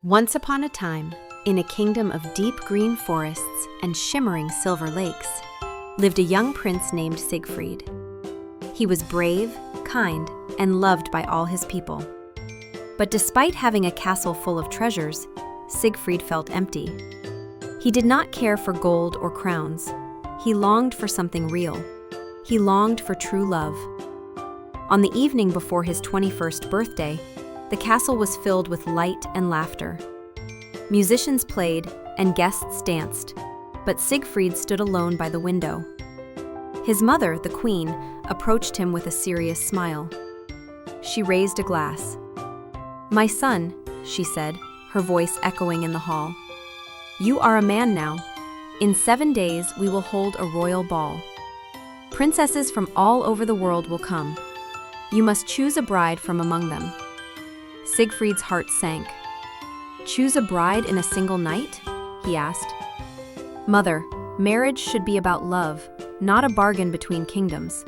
Once upon a time, in a kingdom of deep green forests and shimmering silver lakes, lived a young prince named Siegfried. He was brave, kind, and loved by all his people. But despite having a castle full of treasures, Siegfried felt empty. He did not care for gold or crowns. He longed for something real. He longed for true love. On the evening before his 21st birthday, the castle was filled with light and laughter. Musicians played and guests danced, but Siegfried stood alone by the window. His mother, the queen, approached him with a serious smile. She raised a glass. "My son," she said, her voice echoing in the hall, "you are a man now. In 7 days we will hold a royal ball. Princesses from all over the world will come. You must choose a bride from among them." Siegfried's heart sank. "Choose a bride in a single night?" he asked. "Mother, marriage should be about love, not a bargain between kingdoms."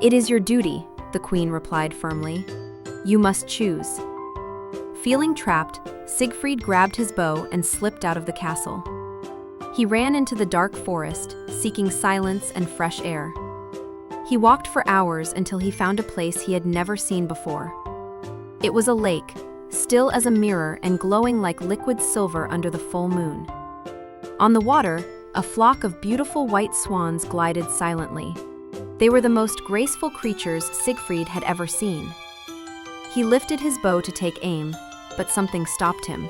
"It is your duty," the queen replied firmly. "You must choose." Feeling trapped, Siegfried grabbed his bow and slipped out of the castle. He ran into the dark forest, seeking silence and fresh air. He walked for hours until he found a place he had never seen before. It was a lake, still as a mirror and glowing like liquid silver under the full moon. On the water, a flock of beautiful white swans glided silently. They were the most graceful creatures Siegfried had ever seen. He lifted his bow to take aim, but something stopped him.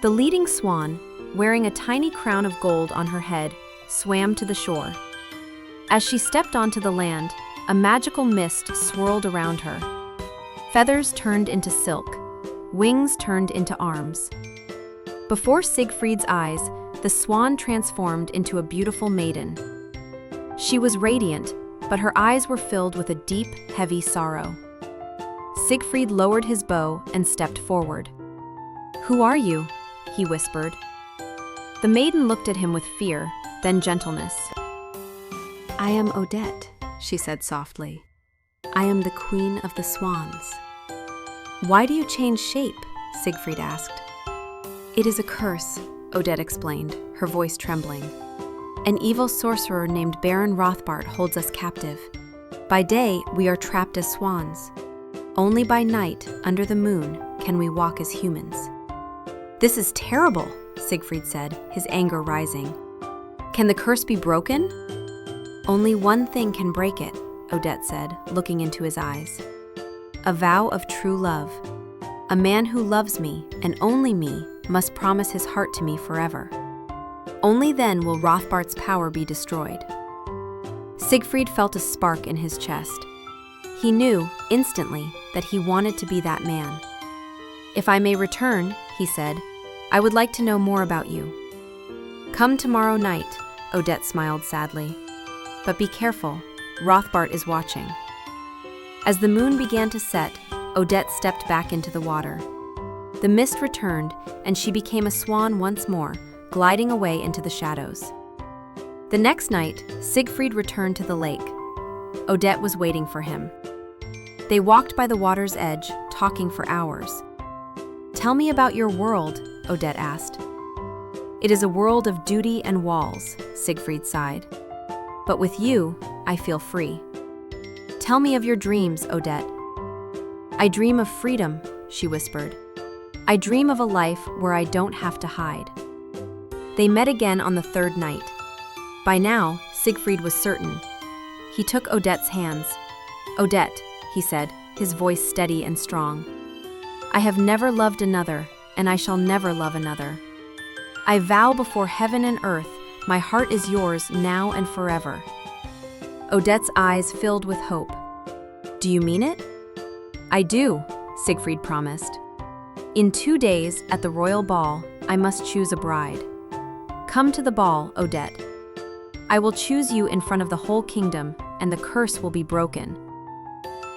The leading swan, wearing a tiny crown of gold on her head, swam to the shore. As she stepped onto the land, a magical mist swirled around her. Feathers turned into silk, wings turned into arms. Before Siegfried's eyes, the swan transformed into a beautiful maiden. She was radiant, but her eyes were filled with a deep, heavy sorrow. Siegfried lowered his bow and stepped forward. "Who are you?" he whispered. The maiden looked at him with fear, then gentleness. "I am Odette," she said softly. "I am the queen of the swans." "Why do you change shape?" Siegfried asked. "It is a curse," Odette explained, her voice trembling. "An evil sorcerer named Baron Rothbart holds us captive. By day, we are trapped as swans. Only by night, under the moon, can we walk as humans." "This is terrible," Siegfried said, his anger rising. "Can the curse be broken?" "Only one thing can break it," Odette said, looking into his eyes. "A vow of true love. A man who loves me, and only me, must promise his heart to me forever. Only then will Rothbart's power be destroyed." Siegfried felt a spark in his chest. He knew, instantly, that he wanted to be that man. "If I may return," he said, "I would like to know more about you." "Come tomorrow night," Odette smiled sadly. "But be careful, Rothbart is watching." As the moon began to set, Odette stepped back into the water. The mist returned, and she became a swan once more, gliding away into the shadows. The next night, Siegfried returned to the lake. Odette was waiting for him. They walked by the water's edge, talking for hours. "Tell me about your world," Odette asked. "It is a world of duty and walls," Siegfried sighed. "But with you, I feel free." "Tell me of your dreams, Odette." "I dream of freedom," she whispered. "I dream of a life where I don't have to hide." They met again on the third night. By now, Siegfried was certain. He took Odette's hands. "Odette," he said, his voice steady and strong. "I have never loved another, and I shall never love another. I vow before heaven and earth, my heart is yours now and forever." Odette's eyes filled with hope. "Do you mean it?" "I do," Siegfried promised. "In 2 days, at the royal ball, I must choose a bride. Come to the ball, Odette. I will choose you in front of the whole kingdom, and the curse will be broken."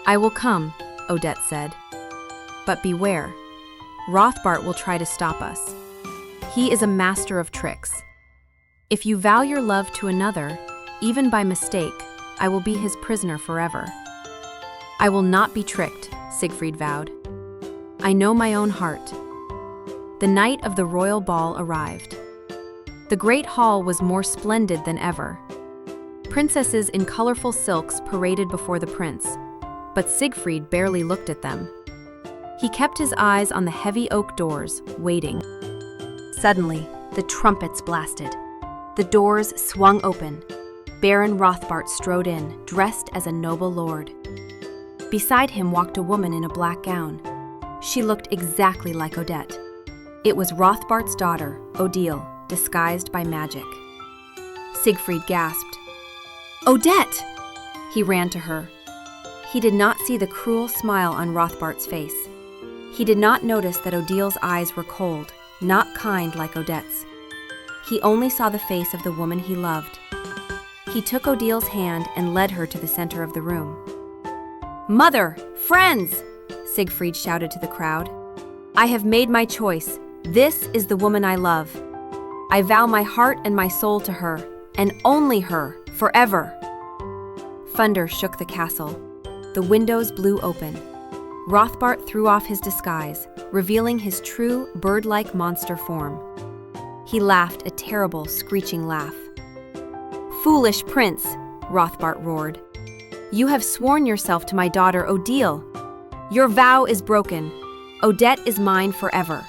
"I will come," Odette said. "But beware. Rothbart will try to stop us. He is a master of tricks. If you vow your love to another, Even by mistake, I will be his prisoner forever. I will not be tricked, Siegfried vowed. I know my own heart. The night of the royal ball arrived. The great hall was more splendid than ever. Princesses in colorful silks paraded before the prince, but Siegfried barely looked at them. He kept his eyes on the heavy oak doors, waiting. Suddenly, the trumpets blasted. The doors swung open. Baron Rothbart strode in, dressed as a noble lord. Beside him walked a woman in a black gown. She looked exactly like Odette. It was Rothbart's daughter, Odile, disguised by magic. Siegfried gasped. "Odette!" He ran to her. He did not see the cruel smile on Rothbart's face. He did not notice that Odile's eyes were cold, not kind like Odette's. He only saw the face of the woman he loved. He took Odile's hand and led her to the center of the room. "Mother! Friends!" Siegfried shouted to the crowd. "I have made my choice. This is the woman I love. I vow my heart and my soul to her, and only her, forever." Thunder shook the castle. The windows blew open. Rothbart threw off his disguise, revealing his true, bird-like monster form. He laughed a terrible, screeching laugh. "Foolish prince," Rothbart roared. "You have sworn yourself to my daughter Odile. Your vow is broken. Odette is mine forever."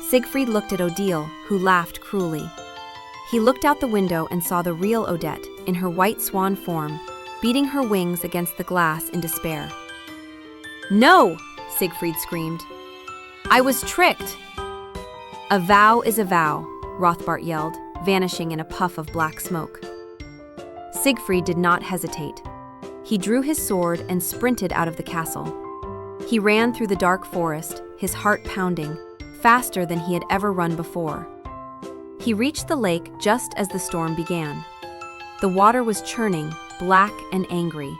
Siegfried looked at Odile, who laughed cruelly. He looked out the window and saw the real Odette, in her white swan form, beating her wings against the glass in despair. "No!" Siegfried screamed. "I was tricked!" "A vow is a vow," Rothbart yelled, vanishing in a puff of black smoke. Siegfried did not hesitate. He drew his sword and sprinted out of the castle. He ran through the dark forest, his heart pounding, faster than he had ever run before. He reached the lake just as the storm began. The water was churning, black and angry.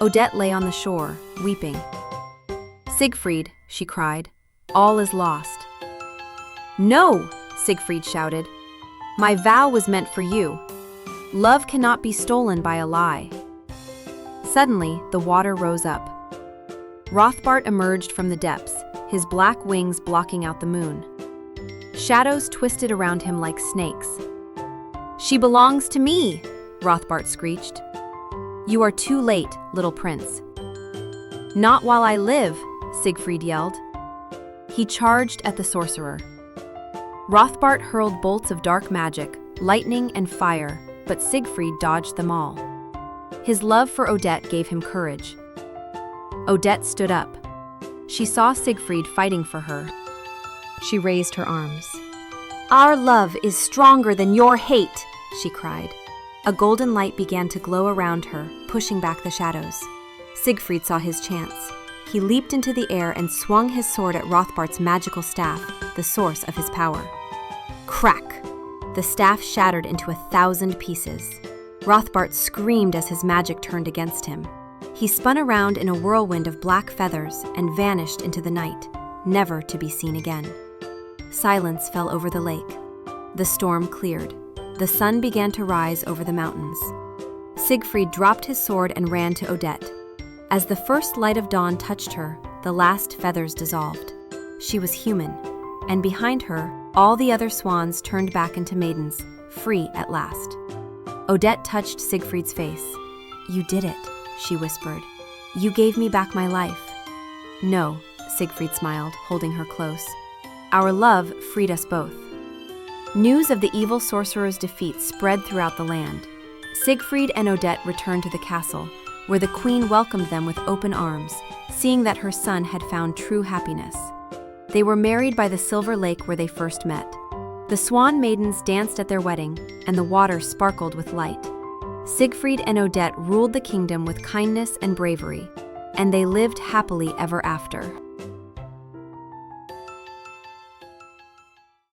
Odette lay on the shore, weeping. "Siegfried," she cried, "all is lost." "No!" Siegfried shouted. "My vow was meant for you. Love cannot be stolen by a lie." Suddenly, the water rose up. Rothbart emerged from the depths, his black wings blocking out the moon. Shadows twisted around him like snakes. "She belongs to me!" Rothbart screeched. "You are too late, little prince." "Not while I live!" Siegfried yelled. He charged at the sorcerer. Rothbart hurled bolts of dark magic, lightning and fire, but Siegfried dodged them all. His love for Odette gave him courage. Odette stood up. She saw Siegfried fighting for her. She raised her arms. "Our love is stronger than your hate," she cried. A golden light began to glow around her, pushing back the shadows. Siegfried saw his chance. He leaped into the air and swung his sword at Rothbart's magical staff, the source of his power. Crack! The staff shattered into 1,000 pieces. Rothbart screamed as his magic turned against him. He spun around in a whirlwind of black feathers and vanished into the night, never to be seen again. Silence fell over the lake. The storm cleared. The sun began to rise over the mountains. Siegfried dropped his sword and ran to Odette. As the first light of dawn touched her, the last feathers dissolved. She was human, and behind her, all the other swans turned back into maidens, free at last. Odette touched Siegfried's face. "You did it," she whispered. "You gave me back my life." "No," Siegfried smiled, holding her close. "Our love freed us both." News of the evil sorcerer's defeat spread throughout the land. Siegfried and Odette returned to the castle, where the queen welcomed them with open arms, seeing that her son had found true happiness. They were married by the silver lake where they first met. The Swan maidens danced at their wedding, and the water sparkled with light. Siegfried and Odette ruled the kingdom with kindness and bravery, and they lived happily ever after.